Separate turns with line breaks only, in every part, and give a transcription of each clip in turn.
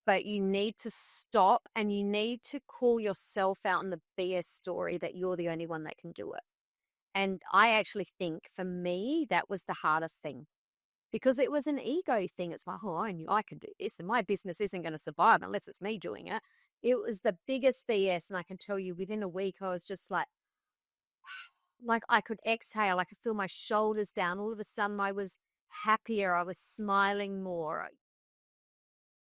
but you need to stop and you need to call yourself out in the BS story that you're the only one that can do it. And I actually think for me, that was the hardest thing because it was an ego thing. It's like, oh, I knew I could do this and my business isn't going to survive unless it's me doing it. It was the biggest BS. And I can tell you within a week, I was just like I could exhale. I could feel my shoulders down. All of a sudden, I was happier. I was smiling more.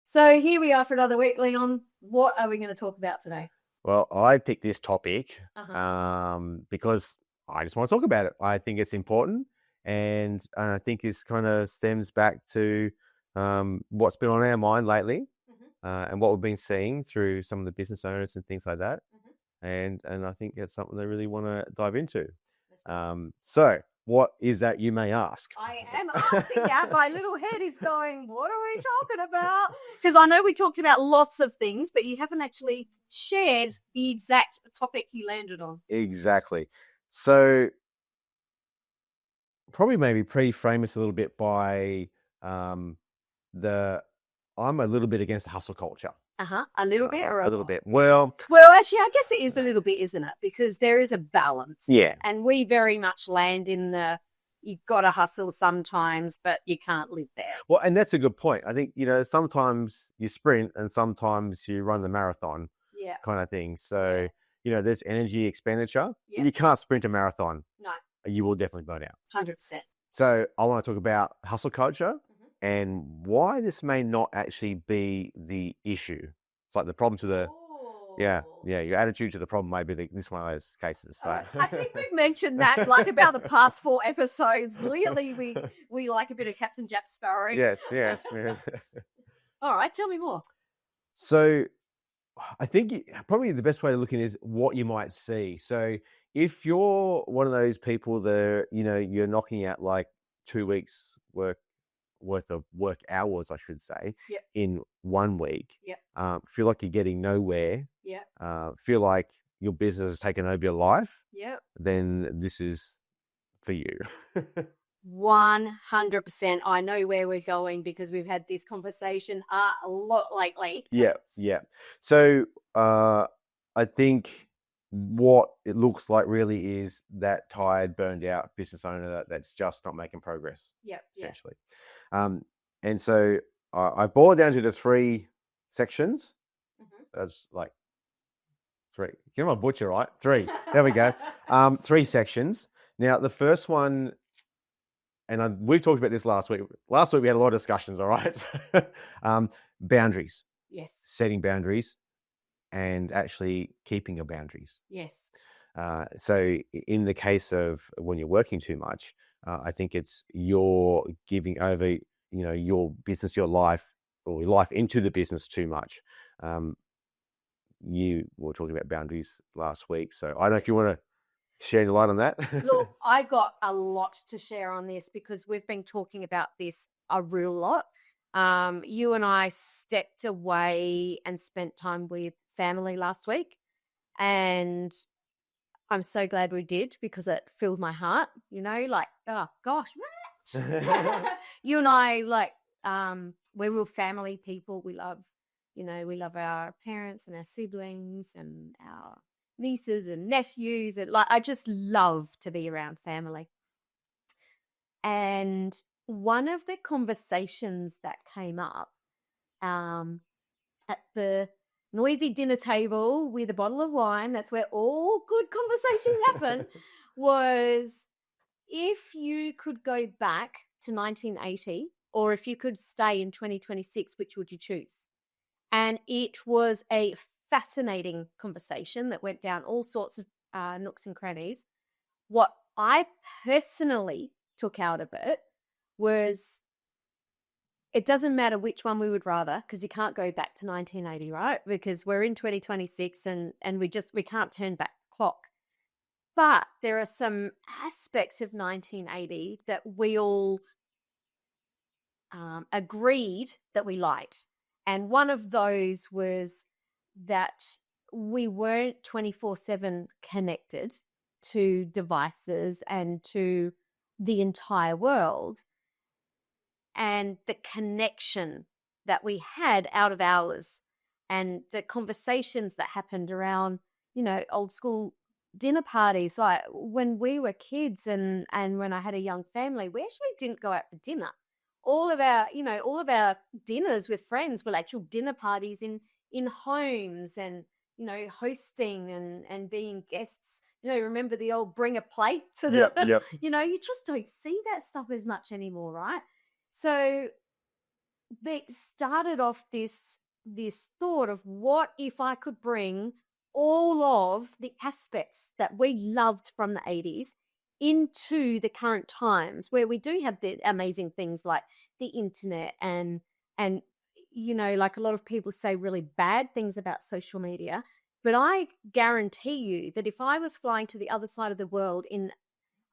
So here we are for another week, Leon. What are we going to talk about today?
Well, I picked this topic
Uh-huh.
because I just want to talk about it. I think it's important, and I think this kind of stems back to what's been on our mind lately, and what we've been seeing through some of the business owners and things like that. And I think it's something they really want to dive into. So, what is that, you may ask?
I am asking that. My little head is going, what are we talking about? Because I know we talked about lots of things, but you haven't actually shared the exact topic you landed on.
Exactly. So, probably maybe pre-frame this a little bit by I'm a little bit against the hustle culture.
A little bit or
a little bit.
Well, actually, I guess it is a little bit, isn't it? Because there is a balance.
Yeah.
And we very much land in the you've got to hustle sometimes, but you can't live there.
Well, and that's a good point. I think, sometimes you sprint and sometimes you run the marathon kind of thing. So, there's energy expenditure.
Yeah.
You can't sprint a marathon.
No.
You will definitely burn out.
100%.
So I want to talk about hustle culture and why this may not actually be the issue. It's like the problem to the, your attitude to the problem may be this one of those cases. So
I think we've mentioned that about the past 4 episodes. Clearly, we like a bit of Captain Jack Sparrow.
Yes.
All right, tell me more.
So I think probably the best way to look at it is what you might see. So if you're one of those people that, you're knocking out like 2 weeks worth of work hours, I should say, in 1 week, feel like you're getting nowhere, feel like your business has taken over your life, then this is for you.
100%. I know where we're going because we've had this conversation a lot lately.
Yeah. So I think what it looks like really is that tired, burned out business owner that's just not making progress. Essentially. And so I boiled down to the 3 sections. That's like 3. You're my butcher, right? 3. There we go. 3 sections. Now, the first one, and we talked about this last week. Last week we had a lot of discussions, all right? Boundaries.
Yes.
Setting boundaries and actually keeping your boundaries.
Yes.
So in the case of when you're working too much, I think it's you're giving over, your business, your life, or your life into the business too much. You were talking about boundaries last week. So I don't know if you want to share any light on that.
Look, I got a lot to share on this because we've been talking about this a real lot. You and I stepped away and spent time with family last week, and I'm so glad we did because it filled my heart, oh gosh. You and I, we're real family people. We love, we love our parents and our siblings and our nieces and nephews, and I just love to be around family. And one of the conversations that came up at the noisy dinner table with a bottle of wine, that's where all good conversations happen, was if you could go back to 1980 or if you could stay in 2026, which would you choose? And it was a fascinating conversation that went down all sorts of nooks and crannies. What I personally took out of it was it doesn't matter which one we would rather, because you can't go back to 1980, right? Because we're in 2026 and we can't turn back the clock. But there are some aspects of 1980 that we all agreed that we liked. And one of those was that we weren't 24/7 connected to devices and to the entire world. And the connection that we had out of hours, and the conversations that happened around, old school dinner parties. Like when we were kids and when I had a young family, we actually didn't go out for dinner. All of our dinners with friends were actual dinner parties in homes, and hosting and being guests. Remember the old bring a plate to the
Yep.
you just don't see that stuff as much anymore, right? So they started off this thought of, what if I could bring all of the aspects that we loved from the 80s into the current times, where we do have the amazing things like the internet and like a lot of people say really bad things about social media. But I guarantee you that if I was flying to the other side of the world in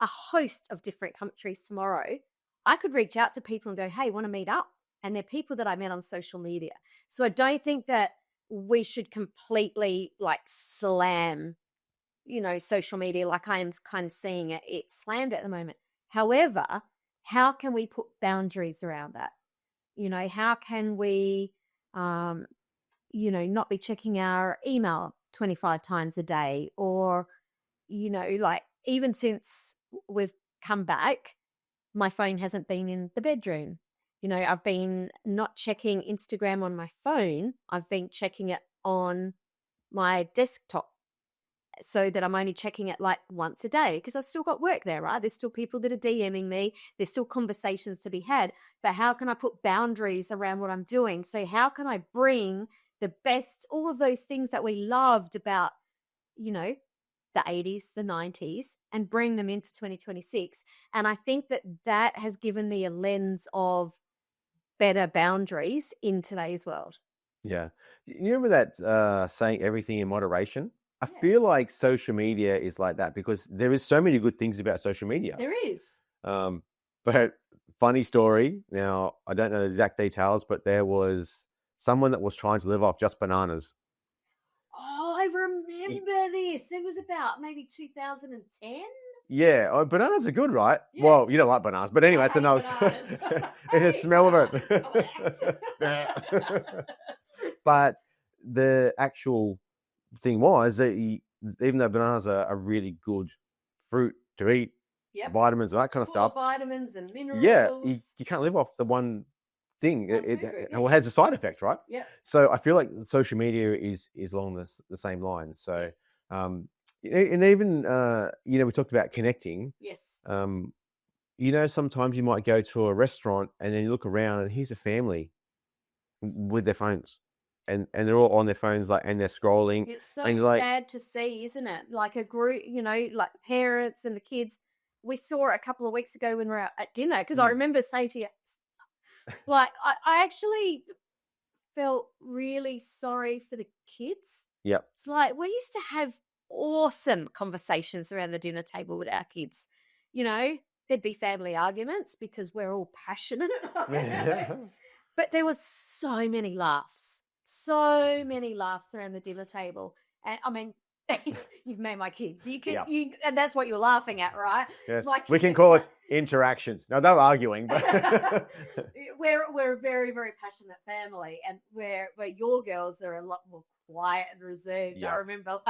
a host of different countries tomorrow, I could reach out to people and go, hey, want to meet up? And they're people that I met on social media. So I don't think that we should completely slam, social media, like I am kind of seeing it slammed at the moment. However, how can we put boundaries around that? How can we, not be checking our email 25 times a day, or, even since we've come back, my phone hasn't been in the bedroom. I've been not checking Instagram on my phone. I've been checking it on my desktop, so that I'm only checking it once a day, because I've still got work there, right? There's still people that are DMing me. There's still conversations to be had. But how can I put boundaries around what I'm doing? So how can I bring the best, all of those things that we loved about, the 80s, the 90s, and bring them into 2026? And I think that has given me a lens of better boundaries in today's world.
Yeah. You remember that saying everything in moderation? I
Yeah.
feel like social media is like that, because there is so many good things about social media.
There is.
But funny story. Now, I don't know the exact details, but there was someone that was trying to live off just bananas.
Oh, I remember this. It was about maybe 2010.
Yeah, bananas are good, right?
Yeah.
Well, you don't like bananas, but anyway, it's another. The smell of it. But the actual thing was that even though bananas are a really good fruit to eat, vitamins and that kind of stuff,
vitamins and minerals.
Yeah, you can't live off the one thing. It has a side effect, right?
Yeah.
So I feel like social media is along the same lines. So,
yes.
And even we talked about connecting.
Yes.
Sometimes you might go to a restaurant and then you look around and here's a family with their phones, and they're all on their phones, and they're scrolling.
It's so
and
sad to see, isn't it? Like a group, like parents and the kids. We saw it a couple of weeks ago when we were out at dinner, because I remember saying to you, I actually felt really sorry for the kids.
Yep.
It's like we used to have awesome conversations around the dinner table with our kids. There'd be family arguments because we're all passionate. But there was so many laughs around the dinner table. And I mean, you've made my kids. You can, and that's what you're laughing at, right?
Yes. We can call it interactions. No, they're arguing, but
we're a very, very passionate family, and where your girls are a lot more quiet and reserved. I remember,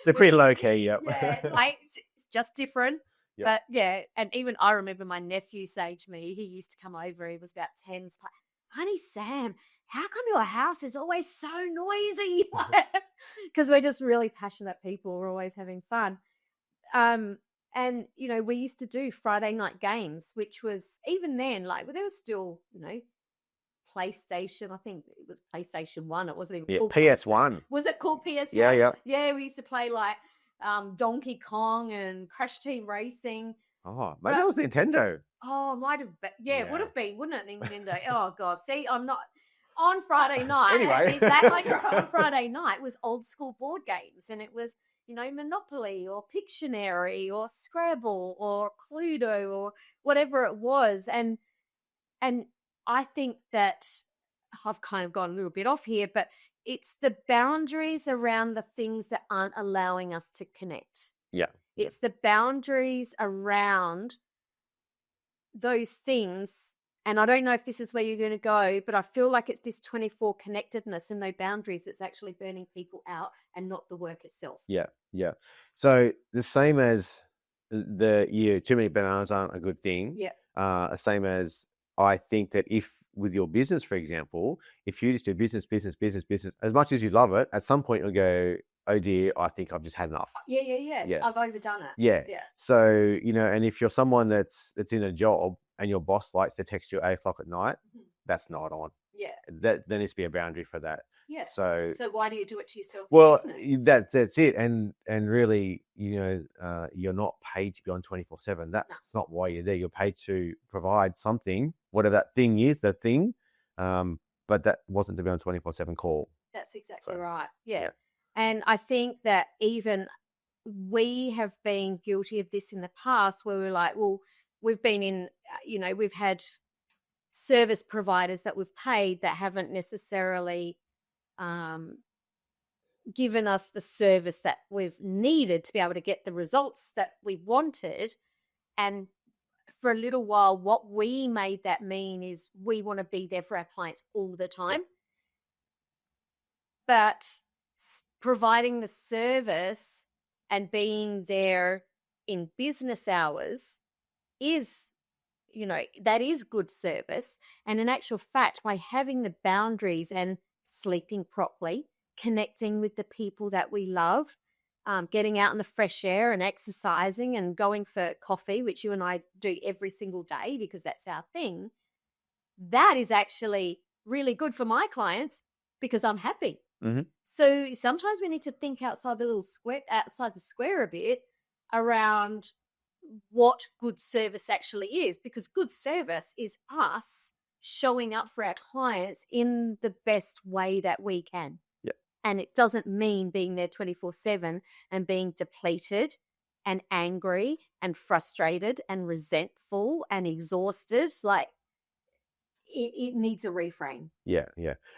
they're pretty low key. Yep.
Yeah, it's just different.
Yep.
But yeah, and even I remember my nephew saying to me, he used to come over. He was about 10. Honey Sam, how come your house is always so noisy? Because we're just really passionate people. We're always having fun. And, we used to do Friday night games, which was, even then, there was still, PlayStation. I think it was PlayStation 1. It wasn't even called
PS1.
Was it called PS1?
Yeah.
Yeah, we used to play Donkey Kong and Crash Team Racing.
Oh, maybe that was Nintendo.
Oh, might have been. Yeah, it would have been, wouldn't it, Nintendo? Oh, God. See, I'm not... On Friday night,
anyway.
On Friday night was old school board games, and it was, Monopoly or Pictionary or Scrabble or Cluedo or whatever it was. And I think that I've kind of gone a little bit off here, but it's the boundaries around the things that aren't allowing us to connect.
Yeah.
It's the boundaries around those things And I don't know if this is where you're going to go, but I feel like it's this 24 connectedness and no boundaries that's actually burning people out and not the work itself.
Yeah, yeah. So the same as too many bananas aren't a good thing.
Yeah.
Same as I think that if with your business, for example, if you just do business, as much as you love it, at some point you'll go, oh dear, I think I've just had enough.
Yeah. I've overdone it.
Yeah.
Yeah.
So, and if you're someone that's in a job and your boss likes to text you at 8:00 at night, that's not on.
Yeah.
There needs to be a boundary for that.
Yeah.
So
why do you do it to yourself?
Well,
in business?
that's it. And really, you're not paid to be on 24/7. That's not why you're there. You're paid to provide something, whatever that thing is, but that wasn't to be on 24/7 call.
That's exactly right. Yeah. And I think that even we have been guilty of this in the past where we're like, well, we've been in, we've had service providers that we've paid that haven't necessarily given us the service that we've needed to be able to get the results that we wanted. And for a little while, what we made that mean is we want to be there for our clients all the time. But providing the service and being there in business hours is, that is good service. And in actual fact, by having the boundaries and sleeping properly, connecting with the people that we love, getting out in the fresh air and exercising and going for coffee, which you and I do every single day because that's our thing, that is actually really good for my clients because I'm happy.
Mm-hmm.
So sometimes we need to think outside the square a bit around what good service actually is, because good service is us showing up for our clients in the best way that we can. And it doesn't mean being there 24/7 and being depleted and angry and frustrated and resentful and exhausted. Like, it needs a reframe.
Yeah.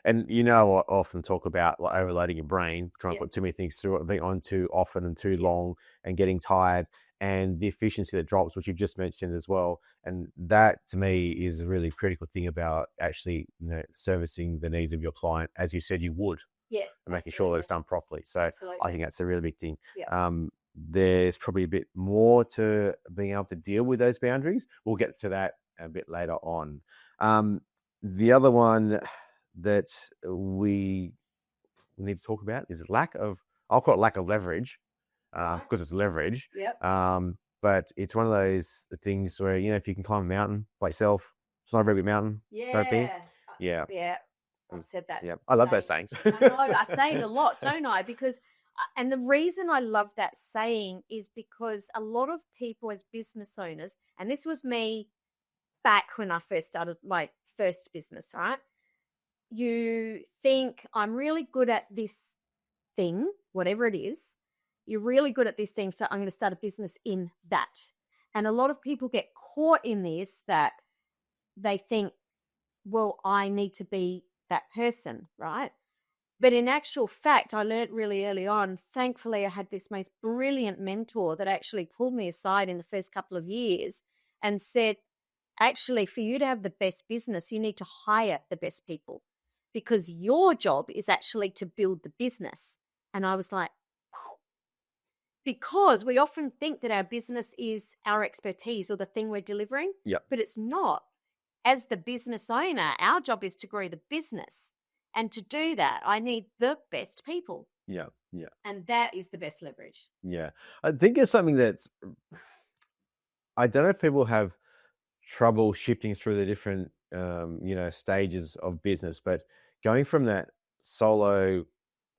And I often talk about like overloading your brain, trying to put too many things through it, being on too often and too long and getting tired, and the efficiency that drops, which you've just mentioned as well. And that to me is a really critical thing about actually, servicing the needs of your client as you said you would.
Yeah.
And making sure that it's done properly. So
absolutely.
I think that's a really big thing.
Yeah.
There's probably a bit more to being able to deal with those boundaries. We'll get to that a bit later on. The other one that we need to talk about is I'll call it lack of leverage, because it's leverage.
Yep.
But it's one of those things where, if you can climb a mountain by yourself, it's not a very big mountain.
Yeah.
Yeah.
I've said that.
Yeah, I love those sayings.
I know, I say it a lot, don't I? Because, and the reason I love that saying is because a lot of people as business owners, and this was me back when I first started my first business, right? You think I'm really good at this thing, whatever it is. You're really good at this thing, so I'm going to start a business in that. And a lot of people get caught in this, that they think, well, I need to be that person, right? But in actual fact, I learned really early on, thankfully I had this most brilliant mentor that actually pulled me aside in the first couple of years and said, actually, for you to have the best business, you need to hire the best people, because your job is actually to build the business. And I was like, because we often think that our business is our expertise or the thing we're delivering, but it's not. As the business owner, our job is to grow the business. And to do that, I need the best people.
Yeah.
And that is the best leverage.
Yeah. I think it's something that's, I don't know if people have trouble shifting through the different, stages of business, but going from that solo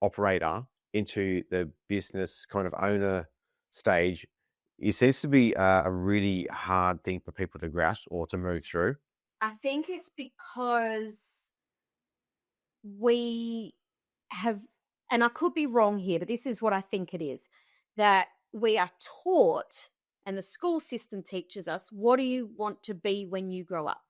operator into the business kind of owner stage, it seems to be a really hard thing for people to grasp or to move through.
I think it's because we have, and I could be wrong here, but this is what I think it is, that we are taught, and the school system teaches us, what do you want to be when you grow up?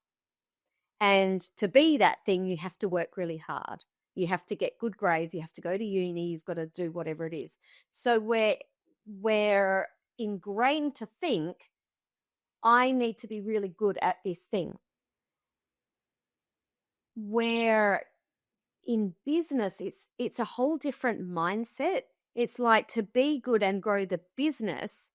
And to be that thing, you have to work really hard. You have to get good grades. You have to go to uni. You've got to do whatever it is. So we're ingrained to think, I need to be really good at this thing. where in business, it's a whole different mindset. It's like, to be good and grow the business,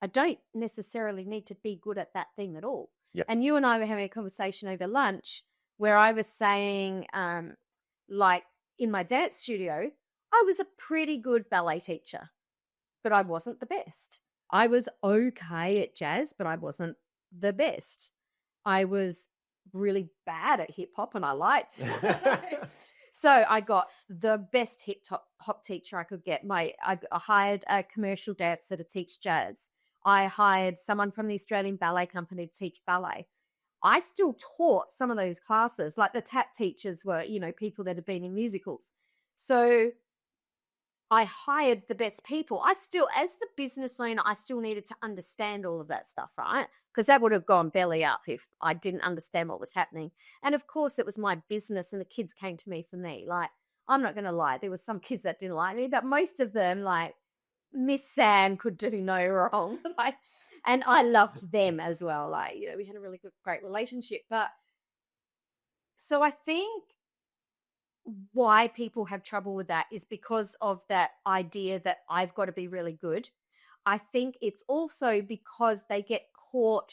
I don't necessarily need to be good at that thing at all.
Yep.
And you and I were having a conversation over lunch where I was saying, like in my dance studio, I was a pretty good ballet teacher, but I wasn't the best. I was okay at jazz, but I wasn't the best. I was really bad at hip hop, and I liked it. So I got the best hip hop teacher I could get. I hired a commercial dancer to teach jazz. I hired someone from the Australian Ballet Company to teach ballet. I still taught some of those classes. Like the tap teachers were, people that had been in musicals. So I hired the best people. I still, as the business owner, I still needed to understand all of that stuff, right? Because that would have gone belly up if I didn't understand what was happening. And of course, it was my business and the kids came to me for me. Like, I'm not going to lie, there were some kids that didn't like me, but most of them, like, Miss Sam could do no wrong. And I loved them as well. Like, we had a really great relationship. But so I think why people have trouble with that is because of that idea that I've got to be really good. I think it's also because they get caught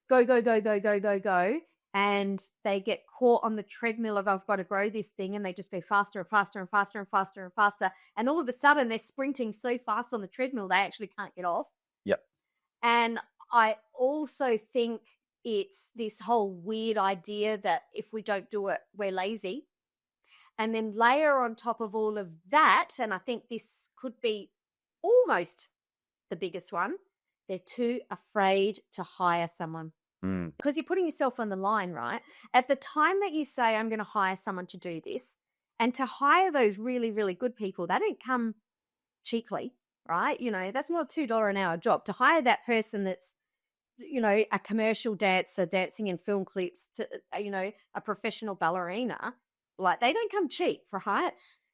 go, go, go, go, go, go, go. And they get caught on the treadmill of I've got to grow this thing, and they just go faster and faster and faster and faster and faster. And all of a sudden they're sprinting so fast on the treadmill they actually can't get off.
Yep.
And I also think it's this whole weird idea that if we don't do it, we're lazy. And then layer on top of all of that, and I think this could be almost the biggest one, they're too afraid to hire someone. Because you're putting yourself on the line, right? At the time that you say, I'm going to hire someone to do this, and to hire those really, really good people, they don't come cheaply, right? That's not a $2 an hour job. To hire that person that's, a commercial dancer dancing in film clips to, a professional ballerina, like, they don't come cheap, right?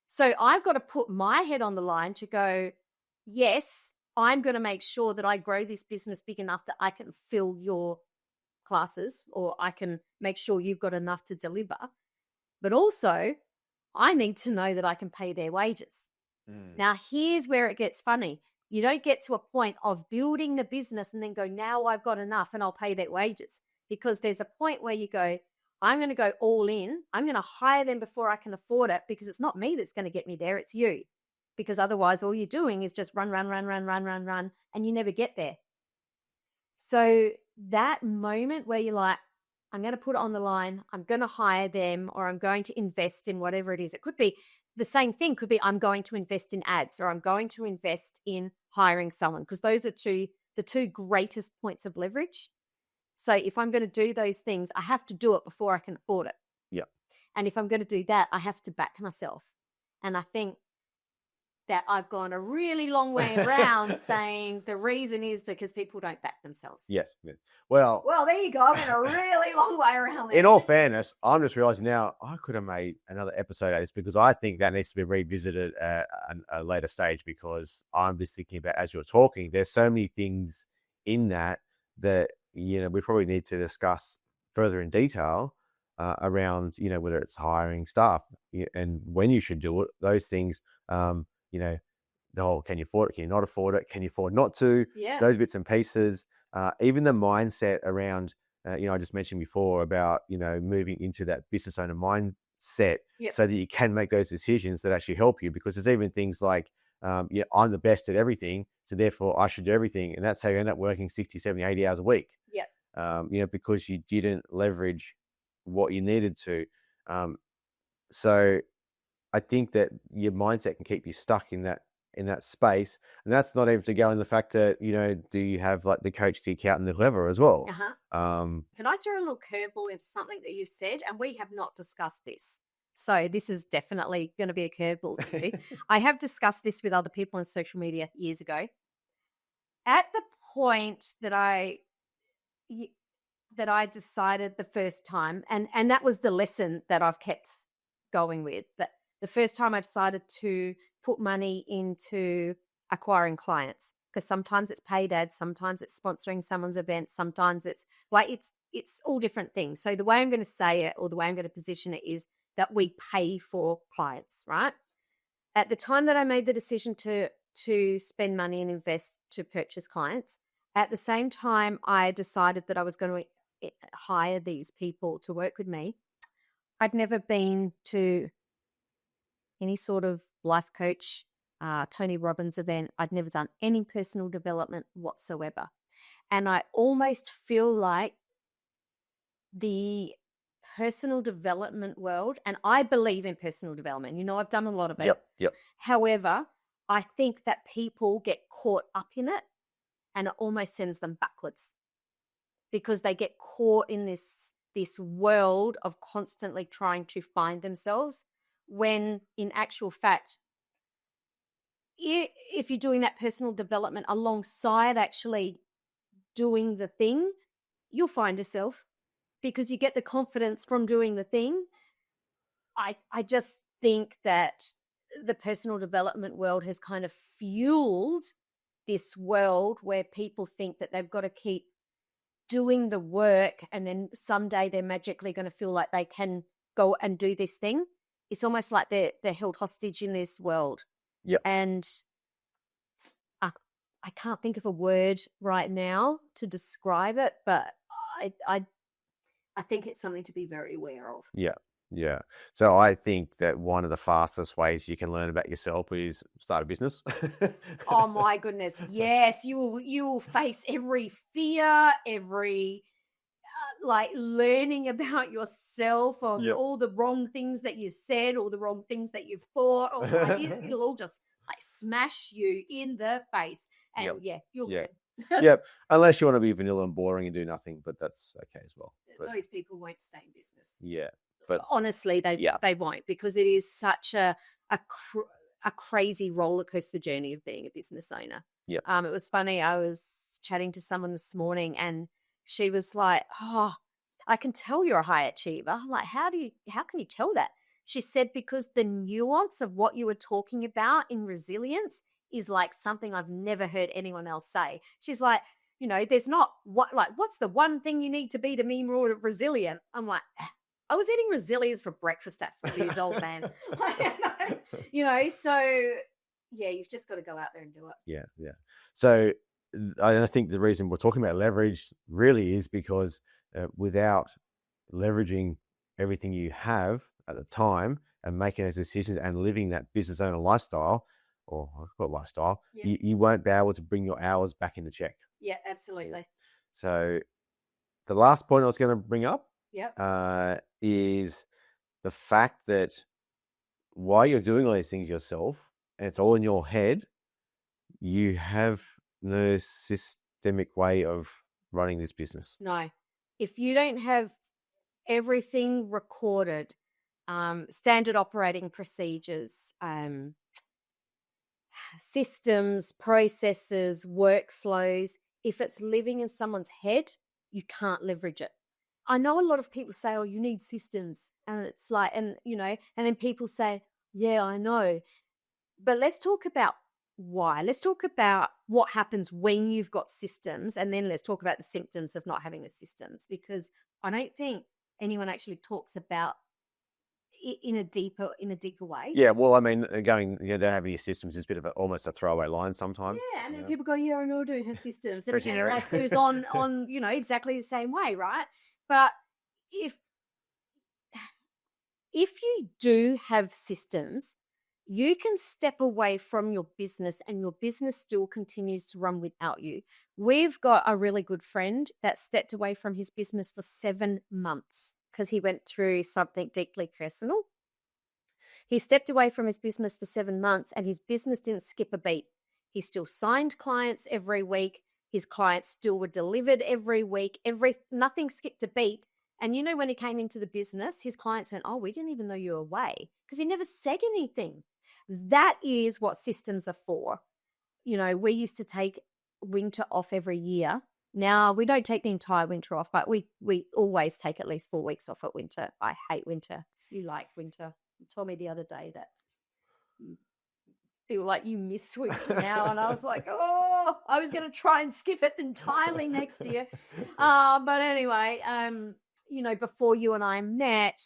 So I've got to put my head on the line to go, yes, I'm going to make sure that I grow this business big enough that I can fill your classes, or I can make sure you've got enough to deliver. But also, I need to know that I can pay their wages. Now, here's where it gets funny. You don't get to a point of building the business and then go, now I've got enough and I'll pay their wages. Because there's a point where you go, I'm going to go all in. I'm going to hire them before I can afford it, because it's not me that's going to get me there. It's you. Because otherwise all you're doing is just run, and you never get there. So that moment where you're like, I'm going to put it on the line, I'm going to hire them, or I'm going to invest in whatever it is. It could be the same thing. Could be I'm going to invest in ads, or I'm going to invest in hiring someone, because those are the two greatest points of leverage. So if I'm going to do those things, I have to do it before I can afford it.
Yeah.
And if I'm going to do that, I have to back myself. And I think that I've gone a really long way around saying the reason is because people don't back themselves.
Yes. Well,
there you go. I went a really long way around there.
In all fairness, I'm just realizing now I could have made another episode of this, because I think that needs to be revisited at a later stage, because I'm just thinking about, as you're talking, there's so many things in that we probably need to discuss further in detail around, whether it's hiring staff and when you should do it, those things, can you afford it? Can you not afford it? Can you afford not to?
Yeah.
Those bits and pieces, even the mindset around, I just mentioned before about, moving into that business owner mindset,
Yep.
so that you can make those decisions that actually help you, because there's even things like, I'm the best at everything, so therefore I should do everything. And that's how you end up working 60, 70, 80 hours a week.
Yep.
Because you didn't leverage what you needed to. So I think that your mindset can keep you stuck in that space. And that's not even to go in the fact that, do you have like the coach, the accountant, the clever as well?
Can I throw a little curveball into something that you've said? And we have not discussed this. So this is definitely going to be a curveball to you. I have discussed this with other people on social media years ago. At the point that I decided the first time, and that was the lesson that I've kept going with, that the first time I decided to put money into acquiring clients, because sometimes it's paid ads, sometimes it's sponsoring someone's event, sometimes it's like it's all different things. So the way I'm going to say it, or the way I'm going to position it, is that we pay for clients, right? At the time that I made the decision to spend money and invest to purchase clients, at the same time I decided that I was going to hire these people to work with me, I'd never been to any sort of life coach, Tony Robbins event. I'd never done any personal development whatsoever. And I almost feel like the personal development world, and I believe in personal development. I've done a lot of it.
Yep.
However, I think that people get caught up in it and it almost sends them backwards because they get caught in this world of constantly trying to find themselves, when in actual fact, if you're doing that personal development alongside actually doing the thing, you'll find yourself, because you get the confidence from doing the thing. I just think that the personal development world has kind of fueled this world where people think that they've got to keep doing the work and then someday they're magically going to feel like they can go and do this thing. It's almost like they're held hostage in this world.
Yep.
And I can't think of a word right now to describe it, but I think it's something to be very aware of.
Yeah. So I think that one of the fastest ways you can learn about yourself is start a business.
Oh my goodness. Yes. You will face every fear, every like learning about yourself, or all the wrong things that you said, or the wrong things that you've thought. Oh my, it'll all just like smash you in the face. And you'll learn.
Yep. Unless you want to be vanilla and boring and do nothing, but that's okay as well. But
those people won't stay in business.
Yeah. But
honestly, they won't, because it is such a crazy roller coaster journey of being a business owner.
Yeah.
It was funny. I was chatting to someone this morning, and she was like, "Oh, I can tell you're a high achiever." I'm like, how can you tell that? She said, because the nuance of what you were talking about in resilience is like something I've never heard anyone else say. She's like, there's not what's the one thing you need to be more resilient? I'm like, I was eating Resilias for breakfast at 40 years old, man. So you've just got to go out there and do it.
Yeah. So I think the reason we're talking about leverage really is because without leveraging everything you have at the time and making those decisions and living that business owner lifestyle, or I've got lifestyle, you won't be able to bring your hours back into check.
Yeah, absolutely.
So the last point I was going to bring up is the fact that while you're doing all these things yourself, and it's all in your head, you have no systemic way of running this business.
No. If you don't have everything recorded, standard operating procedures, systems, processes, workflows, if it's living in someone's head, you can't leverage it. I know a lot of people say, oh, you need systems. And it's like, and then people say, yeah, I know. But let's talk about why. Let's talk about what happens when you've got systems, and then let's talk about the symptoms of not having the systems, because I don't think anyone actually talks about it in a deeper way.
Yeah, well, I mean, don't have any systems is a bit of almost a throwaway line sometimes.
Yeah, and then people go, yeah, I know I don't have systems. And life goes on exactly the same way, right? But if you do have systems, you can step away from your business and your business still continues to run without you. We've got a really good friend that stepped away from his business for 7 months because he went through something deeply personal. He stepped away from his business for 7 months and his business didn't skip a beat. He still signed clients every week. His clients still were delivered every week. Nothing skipped a beat. And when he came into the business, his clients went, oh, we didn't even know you were away, because he never said anything. That is what systems are for. We used to take winter off every year. Now we don't take the entire winter off, but we always take at least 4 weeks off at winter. I hate winter. You like winter. You told me the other day that feel like you miss swoops now. And I was like, oh, I was going to try and skip it entirely next year. But anyway, before you and I met,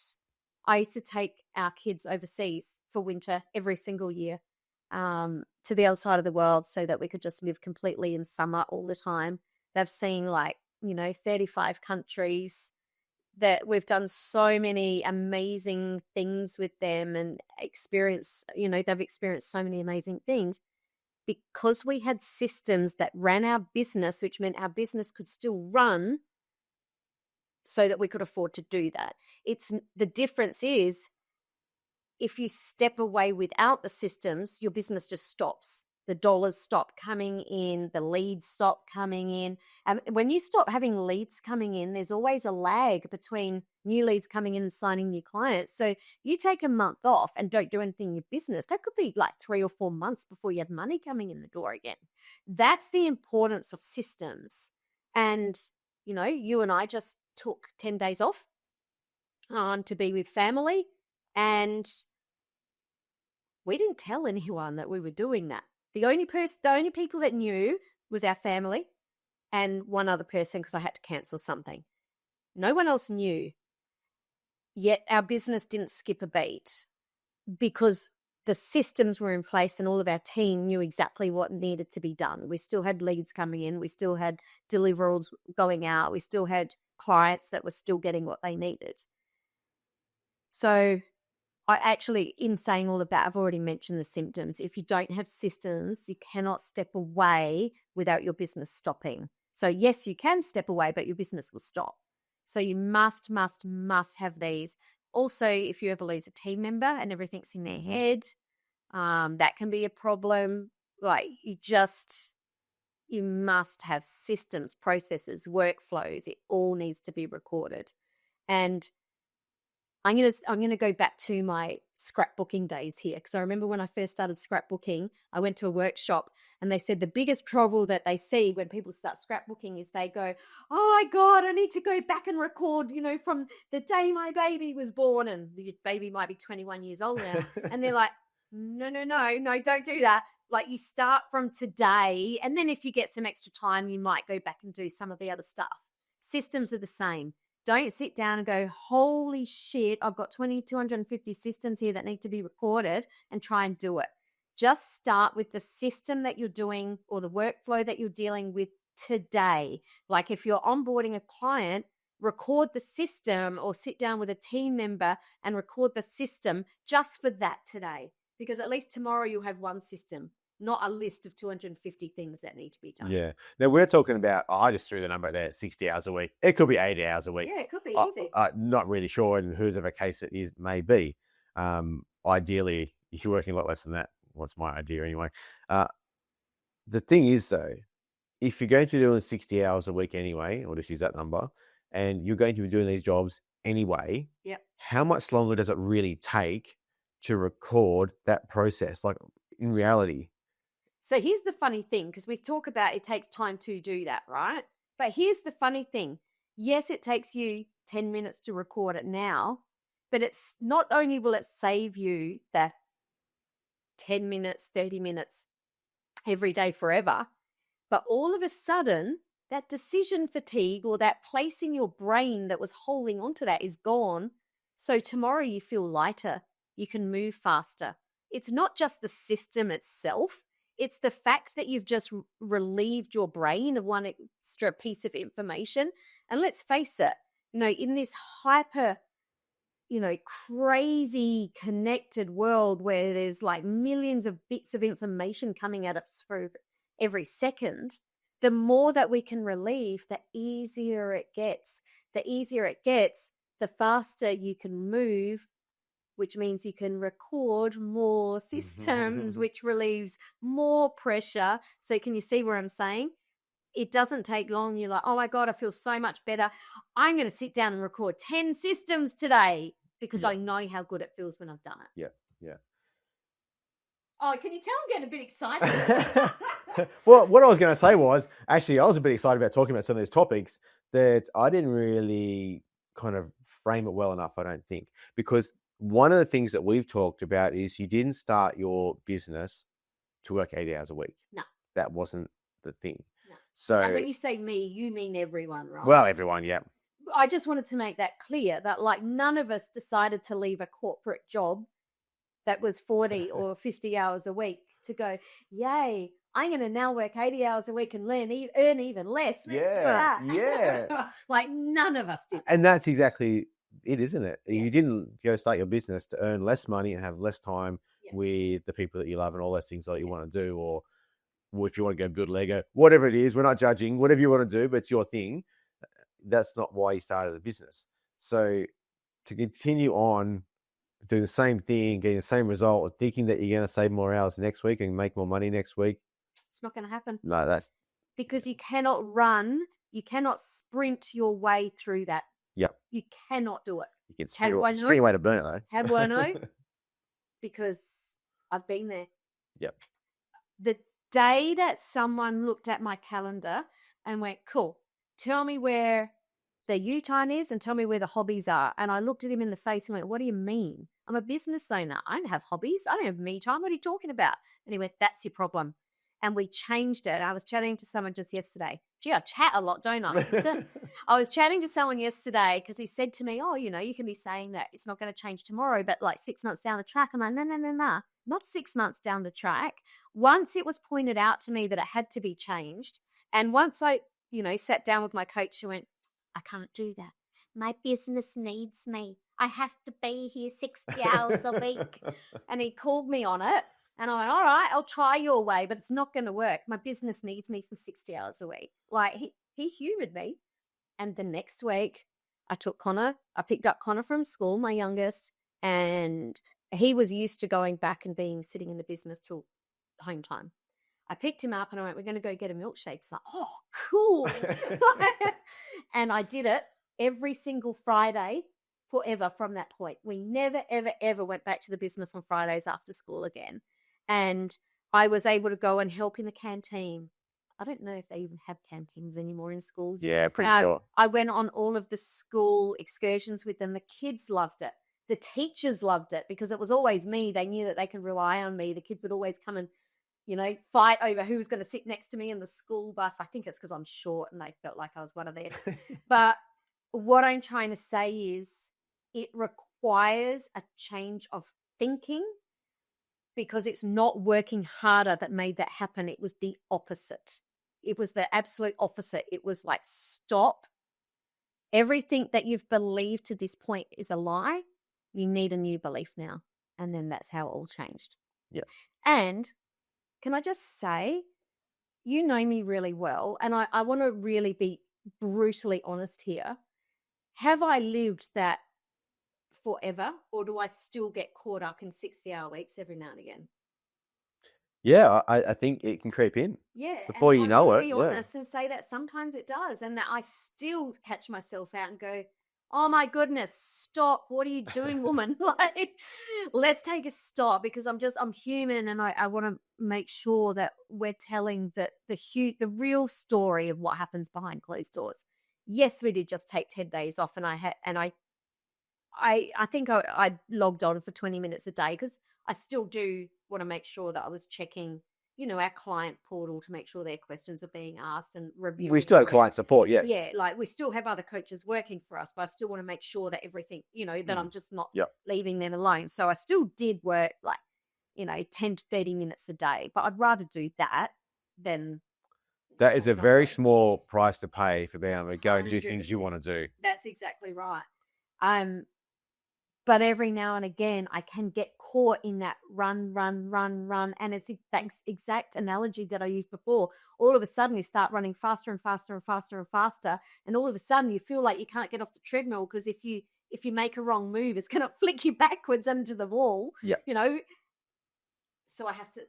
I used to take our kids overseas for winter every single year, to the other side of the world, so that we could just live completely in summer all the time. They've seen 35 countries. That we've done so many amazing things with them and they've experienced so many amazing things because we had systems that ran our business, which meant our business could still run so that we could afford to do that. The difference is if you step away without the systems, your business just stops. The dollars stop coming in, the leads stop coming in. And when you stop having leads coming in, there's always a lag between new leads coming in and signing new clients. So you take a month off and don't do anything in your business, that could be like 3 or 4 months before you have money coming in the door again. That's the importance of systems. And, you and I just took 10 days off to be with family, and we didn't tell anyone that we were doing that. The only people that knew was our family and one other person, because I had to cancel something. No one else knew. Yet our business didn't skip a beat because the systems were in place and all of our team knew exactly what needed to be done. We still had leads coming in. We still had deliverables going out. We still had clients that were still getting what they needed. So in saying all of that, I've already mentioned the symptoms. If you don't have systems, you cannot step away without your business stopping. So yes, you can step away, but your business will stop. So you must have these. Also, if you ever lose a team member and everything's in their head, that can be a problem. You must have systems, processes, workflows. It all needs to be recorded. And I'm gonna go back to my scrapbooking days here, because I remember when I first started scrapbooking, I went to a workshop and they said the biggest trouble that they see when people start scrapbooking is they go, oh my God, I need to go back and record, from the day my baby was born, and the baby might be 21 years old now. And they're like, no, don't do that. Like, you start from today, and then if you get some extra time, you might go back and do some of the other stuff. Systems are the same. Don't sit down and go, holy shit, I've got 250 systems here that need to be recorded, and try and do it. Just start with the system that you're doing or the workflow that you're dealing with today. Like if you're onboarding a client, record the system, or sit down with a team member and record the system just for that today. Because at least tomorrow you'll have one system, not a list of 250 things that need to be done.
Yeah. Now we're talking about, I just threw the number there, 60 hours a week. It could be 80 hours a week.
Yeah, it could be easy.
Not really sure, and whose of a case it is may be. Ideally, if you're working a lot less than that, what's my idea anyway? The thing is though, if you're going to be doing 60 hours a week anyway, or just use that number, and you're going to be doing these jobs anyway,
yep.
How much longer does it really take to record that process, like in reality?
So here's the funny thing, because we talk about it takes time to do that, right? But here's the funny thing. Yes, it takes you 10 minutes to record it now, but it's not only will it save you that 10 minutes, 30 minutes every day forever, but all of a sudden that decision fatigue, or that place in your brain that was holding onto that, is gone. So tomorrow you feel lighter. You can move faster. It's not just the system itself. It's the fact that you've just relieved your brain of one extra piece of information. And let's face it, in this hyper, crazy connected world where there's like millions of bits of information coming at us for every second, the more that we can relieve, the easier it gets. The easier it gets, the faster you can move, which means you can record more systems, which relieves more pressure. So can you see where I'm saying? It doesn't take long. You're like, oh my God, I feel so much better. I'm going to sit down and record 10 systems today because I know how good it feels when I've done it.
Yeah.
Oh, can you tell I'm getting a bit excited?
Well, what I was going to say was, actually, I was a bit excited about talking about some of these topics that I didn't really kind of frame it well enough, I don't think. Because one of the things that we've talked about is you didn't start your business to work 80 hours a week.
No.
That wasn't the thing.
No.
So,
and when you say me, you mean everyone, right?
Well, everyone, yeah.
I just wanted to make that clear that like none of us decided to leave a corporate job that was 40 or 50 hours a week to go, yay, I'm going to now work 80 hours a week and earn even less. Let's do that.
Yeah.
Like none of us did.
And that's exactly it, isn't it?
Yeah.
You didn't go start your business to earn less money and have less time with the people that you love and all those things that you want to do, or if you want to go build Lego, whatever it is, we're not judging, whatever you want to do, but it's your thing. That's not why you started the business. So to continue on doing the same thing, getting the same result, thinking that you're going to save more hours next week and make more money next week,
it's not going to happen.
No, that's
because you cannot run, you cannot sprint your way through that.
Yep.
You cannot do it.
You can sprint your way to burn it though.
How do I know? Because I've been there.
Yep.
The day that someone looked at my calendar and went, cool, tell me where the U time is and tell me where the hobbies are. And I looked at him in the face and went, what do you mean? I'm a business owner. I don't have hobbies. I don't have me time. What are you talking about? And he went, that's your problem. And we changed it. I was chatting to someone just yesterday. Gee, I chat a lot, don't I? So I was chatting to someone yesterday because he said to me, oh, you can be saying that it's not going to change tomorrow, but like 6 months down the track. I'm like, no, not 6 months down the track. Once it was pointed out to me that it had to be changed, and once I, sat down with my coach, she went, I can't do that. My business needs me. I have to be here 60 hours a week. And he called me on it. And I went, all right, I'll try your way, but it's not going to work. My business needs me for 60 hours a week. Like he humoured me. And the next week I picked up Connor from school, my youngest, and he was used to going back and sitting in the business till home time. I picked him up and I went, we're going to go get a milkshake. He's like, oh, cool. And I did it every single Friday forever from that point. We never, ever, ever went back to the business on Fridays after school again. And I was able to go and help in the canteen. I don't know if they even have canteens anymore in schools.
Yeah, pretty sure.
I went on all of the school excursions with them. The kids loved it. The teachers loved it because it was always me. They knew that they could rely on me. The kids would always come and, fight over who was going to sit next to me in the school bus. I think it's because I'm short and they felt like I was one of theirs. But what I'm trying to say is it requires a change of thinking, because it's not working harder that made that happen. It was the opposite. It was the absolute opposite. It was like, stop. Everything that you've believed to this point is a lie. You need a new belief now. And then that's how it all changed.
Yeah.
And can I just say, you know me really well, and I want to really be brutally honest here. Have I lived that forever, or do I still get caught up in 60-hour weeks every now and again?
Yeah, I think it can creep in.
Yeah.
Before you know it.
Be honest and say that sometimes it does, and that I still catch myself out and go, oh my goodness, stop. What are you doing, woman? Like, let's take a stop, because I'm human, and I want to make sure that we're telling the real story of what happens behind closed doors. Yes, we did just take 10 days off, and I think I logged on for 20 minutes a day, because I still do want to make sure that I was checking, our client portal to make sure their questions are being asked and reviewing.
We still have client support, yes.
Yeah, like we still have other coaches working for us, but I still want to make sure that everything, that I'm just not leaving them alone. So I still did work 10 to 30 minutes a day, but I'd rather do that than...
That is a very small price to pay for being able to go and do things you want to do.
That's exactly right. But every now and again, I can get caught in that run. And it's that exact analogy that I used before. All of a sudden, you start running faster and faster and faster and faster. And all of a sudden, you feel like you can't get off the treadmill, because if you make a wrong move, it's going to flick you backwards into the wall.
Yeah.
So I have to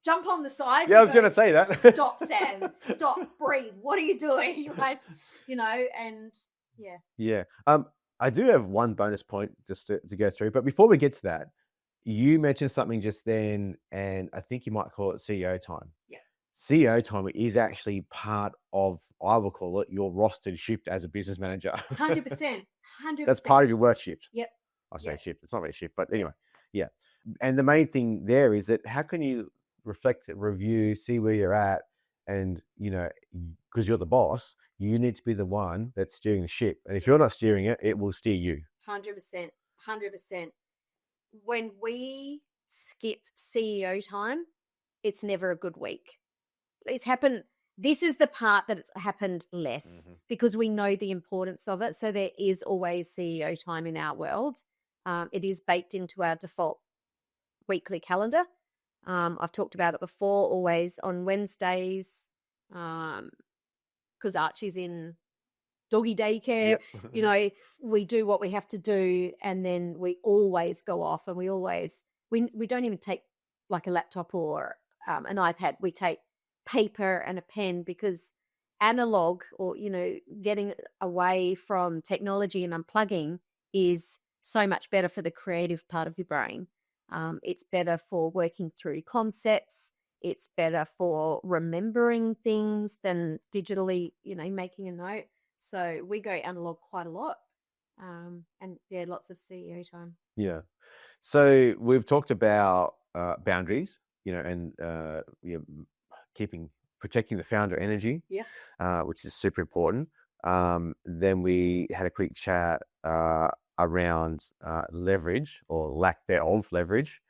jump on the side.
Yeah, I was going to say that.
Stop, Sam. Stop. Breathe. What are you doing? And yeah.
Yeah. I do have one bonus point just to go through. But before we get to that, you mentioned something just then, and I think you might call it CEO time.
Yeah.
CEO time is actually part of, I will call it, your rostered shift as a business manager.
100%. 100%.
That's part of your work shift.
Yep.
I say shift. It's not really a shift, but anyway. Yeah. And the main thing there is that how can you reflect, review, see where you're at. And, because you're the boss, you need to be the one that's steering the ship. And if you're not steering it, it will steer you.
100%. 100%. When we skip CEO time, it's never a good week. It's happened. This is the part that it's happened less because we know the importance of it. So there is always CEO time in our world. It is baked into our default weekly calendar. I've talked about it before, always on Wednesdays, because Archie's in doggy daycare.
Yep.
We do what we have to do, and then we always go off, and we don't even take like a laptop or an iPad. We take paper and a pen, because analog, or getting away from technology and unplugging, is so much better for the creative part of your brain. It's better for working through concepts. It's better for remembering things than digitally, making a note. So we go analog quite a lot. And lots of CEO time.
Yeah. So we've talked about boundaries, and protecting the founder energy, which is super important. Then we had a quick chat around leverage, or lack thereof leverage,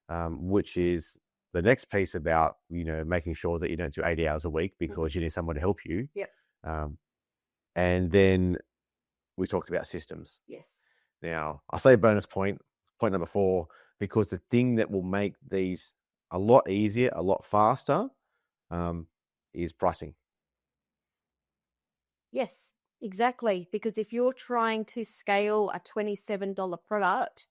which is the next piece about, making sure that you don't do 80 hours a week because you need someone to help you.
Yep.
And then we talked about systems.
Yes.
Now, I say bonus point number 4, because the thing that will make these a lot easier, a lot faster, is pricing.
Yes, exactly. Because if you're trying to scale a $27 product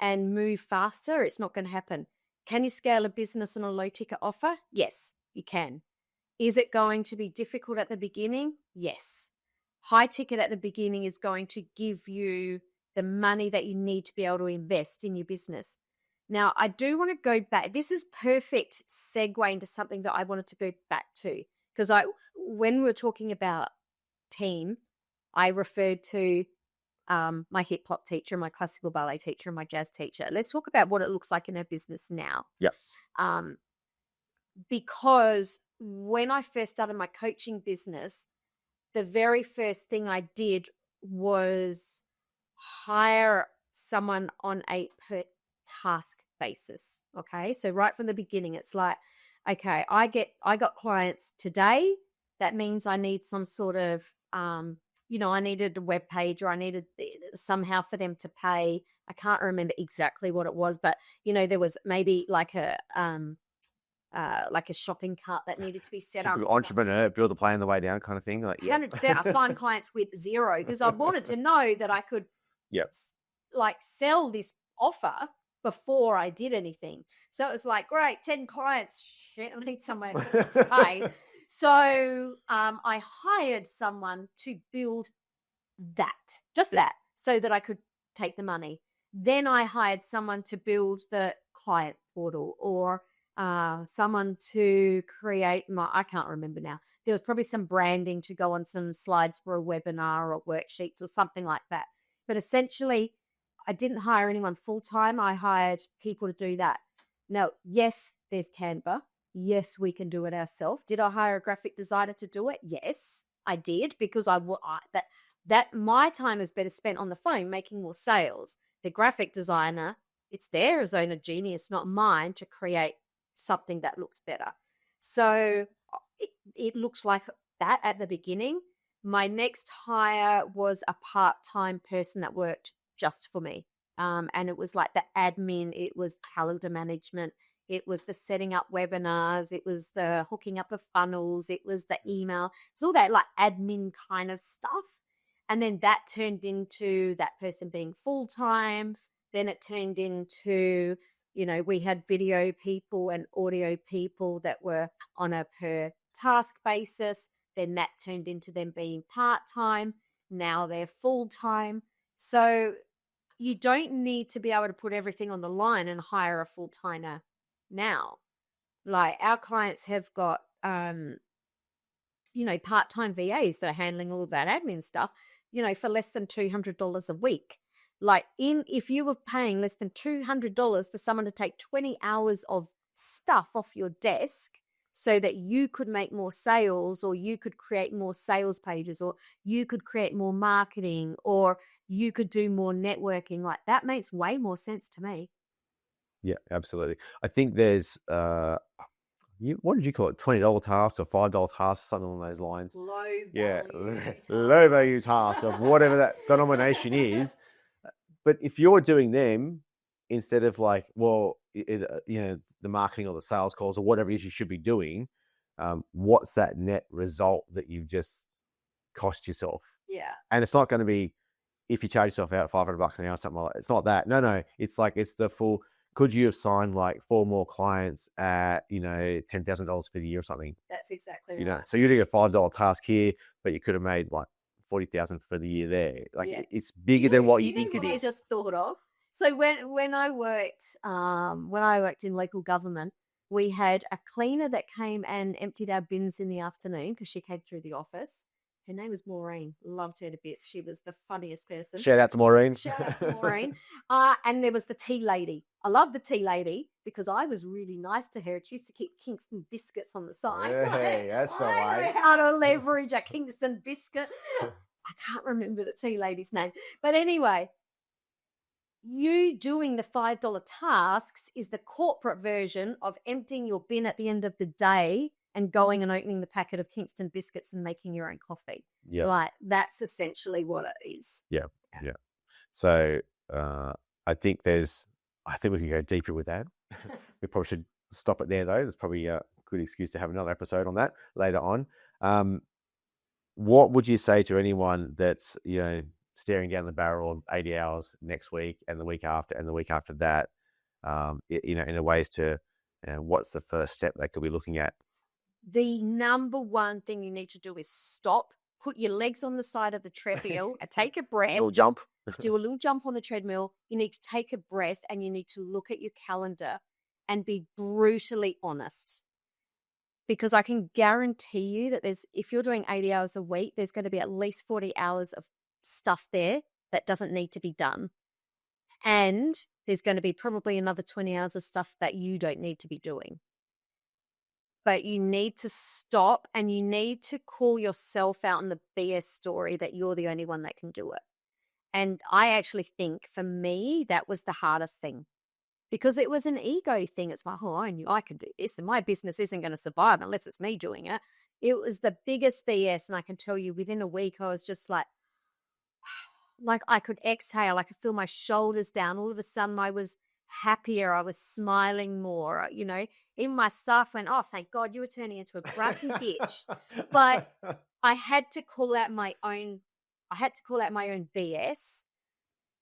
and move faster, it's not going to happen. Can you scale a business on a low ticket offer? Yes, you can. Is it going to be difficult at the beginning? Yes. High ticket at the beginning is going to give you the money that you need to be able to invest in your business. Now, I do want to go back. This is perfect segue into something that I wanted to go back to, because when we were talking about team, I referred to my hip hop teacher, my classical ballet teacher, and my jazz teacher. Let's talk about what it looks like in our business now.
Yeah.
Because when I first started my coaching business, the very first thing I did was hire someone on a per task basis. Okay. So right from the beginning, it's like, okay, I got clients today. That means I need some sort of, I needed a web page, or I needed somehow for them to pay. I can't remember exactly what it was, but there was maybe like a shopping cart that needed to be set up.
Entrepreneur, build a plane on the way down, kind of thing.
100%. I signed clients with zero because I wanted to know that I could, sell this offer before I did anything. So it was like, great, 10 clients. Shit, I need somewhere to pay. So I hired someone to build that, so that I could take the money. Then I hired someone to build the client portal, or someone to create I can't remember now. There was probably some branding to go on some slides for a webinar or worksheets or something like that. But essentially, I didn't hire anyone full-time. I hired people to do that. Now, yes, there's Canva. Yes, we can do it ourselves. Did I hire a graphic designer to do it? Yes, I did, because that my time is better spent on the phone making more sales. The graphic designer, it's their zone of genius, not mine, to create something that looks better. So it looks like that at the beginning. My next hire was a part-time person that worked just for me. And it was like the admin, it was calendar management, it was the setting up webinars, it was the hooking up of funnels, it was the email. It's all that like admin kind of stuff. And then that turned into that person being full-time. Then it turned into, we had video people and audio people that were on a per task basis. Then that turned into them being part-time. Now they're full-time. So you don't need to be able to put everything on the line and hire a full-timer now. Like our clients have got, part-time VAs that are handling all of that admin stuff, for less than $200 a week. Like if you were paying less than $200 for someone to take 20 hours of stuff off your desk so that you could make more sales, or you could create more sales pages, or you could create more marketing, or you could do more networking. Like, that makes way more sense to me.
Yeah, absolutely. I think there's what did you call it? $20 tasks or $5 tasks, something along those lines.
Low
value tasks of whatever that denomination is. But if you're doing them instead of like, the marketing or the sales calls or whatever it is you should be doing, what's that net result that you've just cost yourself?
Yeah.
And it's not going to be, if you charge yourself out $500 an hour, something like that. It's not that. No. It's like, it's the full. Could you have signed like 4 more clients at, $10,000 for the year or something?
That's exactly right.
So you're doing a $5 task here, but you could have made like 40,000 for the year there. Like, it's bigger than what you think it is.
I just thought of. So when I worked in local government, we had a cleaner that came and emptied our bins in the afternoon because she came through the office. Her name was Maureen. Loved her to bits. She was the funniest person.
Shout out to Maureen.
And there was the tea lady. I love the tea lady because I was really nice to her. She used to keep Kingston biscuits on the side.
Hey, that's all right.
I know how to leverage a Kingston biscuit. I can't remember the tea lady's name. But anyway, you doing the $5 tasks is the corporate version of emptying your bin at the end of the day and going and opening the packet of Kingston biscuits and making your own coffee.
Yeah.
Like, that's essentially what it is.
Yeah. So I think we can go deeper with that. We probably should stop it there, though. There's probably a good excuse to have another episode on that later on. What would you say to anyone that's, staring down the barrel of 80 hours next week and the week after and the week after that, in the ways to, what's the first step they could be looking at?
The number one thing you need to do is stop, put your legs on the side of the treadmill and take a breath.
Little jump.
Do a little jump on the treadmill. You need to take a breath and you need to look at your calendar and be brutally honest. Because I can guarantee you that if you're doing 80 hours a week, there's going to be at least 40 hours of stuff there that doesn't need to be done. And there's going to be probably another 20 hours of stuff that you don't need to be doing. But you need to stop and you need to call yourself out in the BS story that you're the only one that can do it. And I actually think for me, that was the hardest thing. Because it was an ego thing. It's like, I knew I could do this and my business isn't going to survive unless it's me doing it. It was the biggest BS. And I can tell you within a week, I was just like I could exhale. I could feel my shoulders down. All of a sudden I was happier. I was smiling more, Even my staff went, oh, thank God you were turning into a bratty bitch. But I had to call out my own BS.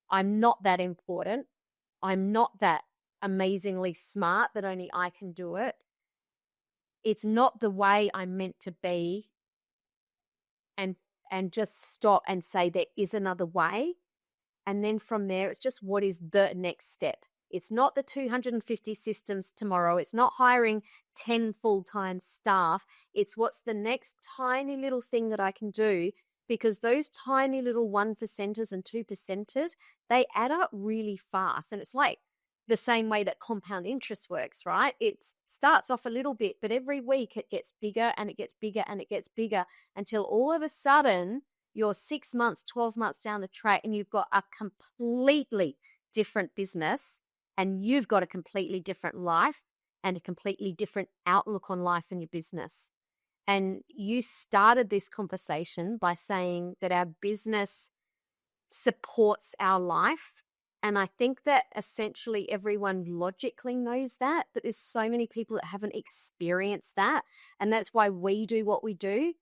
I'm not that important. I'm not that amazingly smart that only I can do it. It's not the way I'm meant to be. And just stop and say there is another way. And then from there, it's just what is the next step. It's not the 250 systems tomorrow. It's not hiring 10 full-time staff. It's what's the next tiny little thing that I can do, because those tiny little 1%ers and 2%ers, they add up really fast. And it's like the same way that compound interest works, right? It starts off a little bit, but every week it gets bigger and it gets bigger and it gets bigger until all of a sudden you're 6 months, 12 months down the track and you've got a completely different business and you've got a completely different life and a completely different outlook on life and your business. And you started this conversation by saying that our business supports our life. And I think that essentially everyone logically knows that, but there's so many people that haven't experienced that. And that's why we do what we do,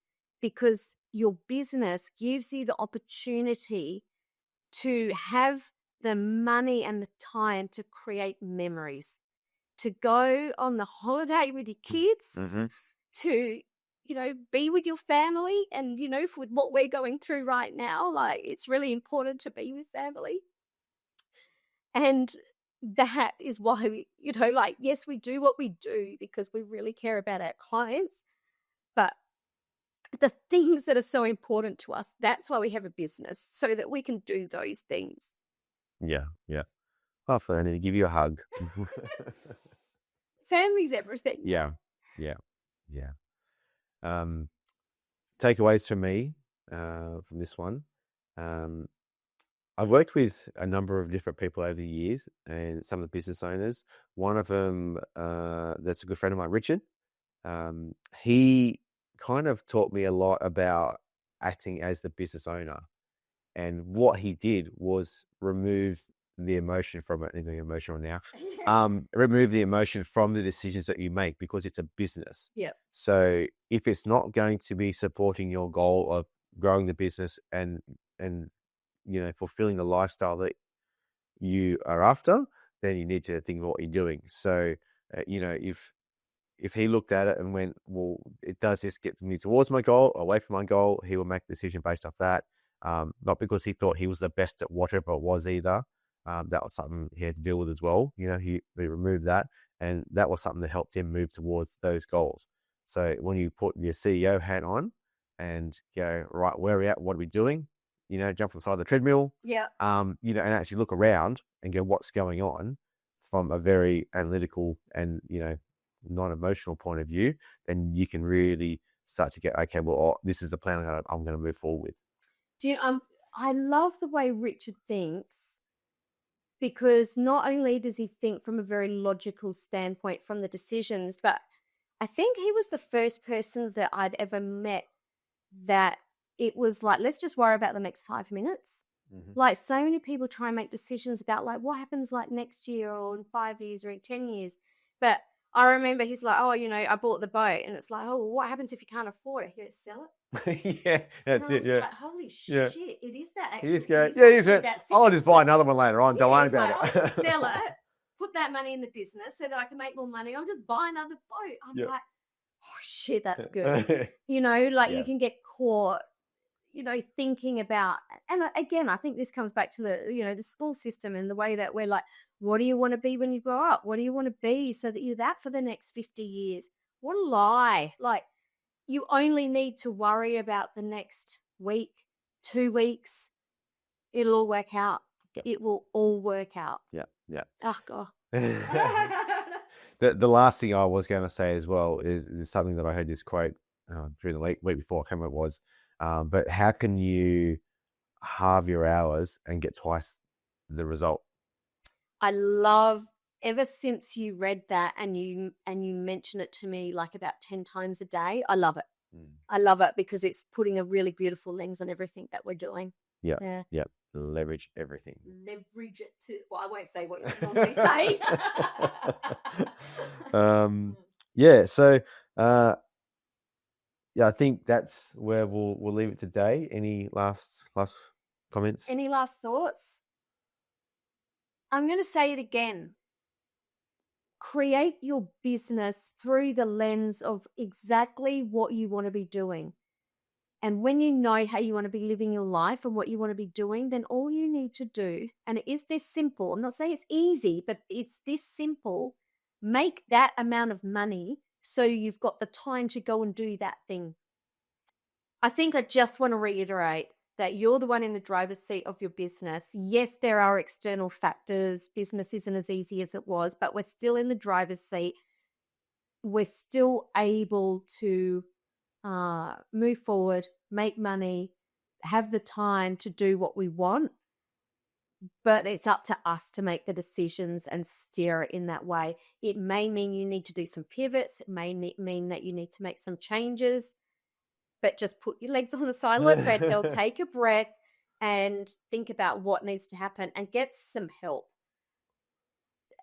because your business gives you the opportunity to have the money and the time to create memories, to go on the holiday with your kids, to, be with your family. And, with what we're going through right now, it's really important to be with family. And that is why we, yes, we do what we do because we really care about our clients. But the things that are so important to us, that's why we have a business, so that we can do those things.
Yeah. Hopefully I need to give you a hug.
Family's everything.
Yeah. Takeaways from me from this one. I've worked with a number of different people over the years, and some of the business owners. One of them, that's a good friend of mine, Richard. He kind of taught me a lot about acting as the business owner. And what he did was remove the emotion from it. I'm getting emotional now. Remove the emotion from the decisions that you make, because it's a business.
Yeah.
So if it's not going to be supporting your goal of growing the business and fulfilling the lifestyle that you are after, then you need to think about what you're doing. So if he looked at it and went, well, it does this get me towards my goal, away from my goal, he will make a decision based off that. Not because he thought he was the best at whatever it was either. That was something he had to deal with as well. He removed that, and that was something that helped him move towards those goals. So when you put your CEO hat on and go, right, where are we at? What are we doing? Jump on the side of the treadmill.
Yeah.
And actually look around and go, what's going on from a very analytical and, non-emotional point of view, then you can really start to get, okay, well, this is the plan I'm going to move forward with.
I love the way Richard thinks, because not only does he think from a very logical standpoint from the decisions, but I think he was the first person that I'd ever met that it was like, let's just worry about the next 5 minutes. Mm-hmm. Like, so many people try and make decisions about like what happens like next year or in 5 years or in 10 years. But I remember he's like, oh, I bought the boat, and it's like, oh, what happens if you can't afford it? You go, sell it.
Yeah, that's it. Yeah.
Like, holy shit, it is that actually.
He's going, I'll just buy another one later on. Don't worry about it.
I'll just sell it, put that money in the business so that I can make more money. I'll just buy another boat. I'm like, oh shit, that's good. You can get caught, thinking about, and again, I think this comes back to the school system and the way that we're like, what do you want to be when you grow up? What do you want to be so that you're that for the next 50 years? What a lie. Like, you only need to worry about the next week, 2 weeks. It'll all work out. Yep. It will all work out.
Yeah.
Oh, God.
The last thing I was going to say as well is something that I heard this quote during the week before, I can't remember what it was. But how can you halve your hours and get twice the result?
I love, ever since you read that and you mention it to me like about 10 times a day, I love it. I love it because it's putting a really beautiful lens on everything that we're doing.
Yeah. Leverage everything.
Leverage it to, well, I won't say what you normally say.
So I think that's where we'll leave it today. Any last comments?
Any last thoughts? I'm going to say it again. Create your business through the lens of exactly what you want to be doing. And when you know how you want to be living your life and what you want to be doing, then all you need to do, and it is this simple, I'm not saying it's easy, but it's this simple, make that amount of money so you've got the time to go and do that thing. I think I just want to reiterate that you're the one in the driver's seat of your business. Yes, there are external factors. Business isn't as easy as it was, but we're still in the driver's seat. We're still able to move forward, make money, have the time to do what we want. But it's up to us to make the decisions and steer it in that way. It may mean you need to do some pivots. It may mean that you need to make some changes. But just put your legs on the side of the treadmill, take a breath, and think about what needs to happen and get some help.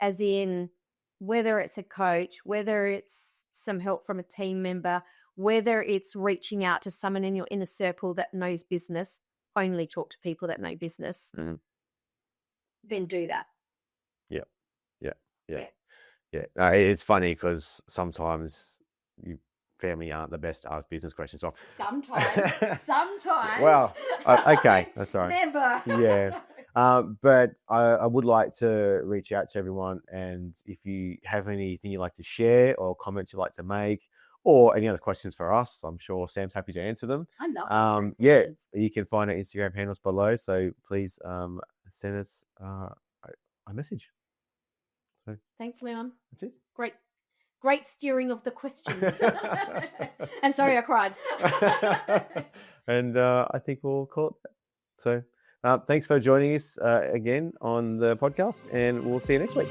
As in, whether it's a coach, whether it's some help from a team member, whether it's reaching out to someone in your inner circle that knows business, only talk to people that know business, then do that.
Yeah. It's funny because sometimes family aren't the best asked business questions.
Sometimes.
Well, okay, that's all right.
Never.
Yeah. But I would like to reach out to everyone, and if you have anything you'd like to share or comments you'd like to make, or any other questions for us, I'm sure Sam's happy to answer them.
I love answering questions.
You can find our Instagram handles below, so please send us a message. So,
thanks, Leon.
That's it.
Great. great steering of the questions. And sorry, I cried.
And I think we'll call it that. So thanks for joining us again on the podcast, and we'll see you next week.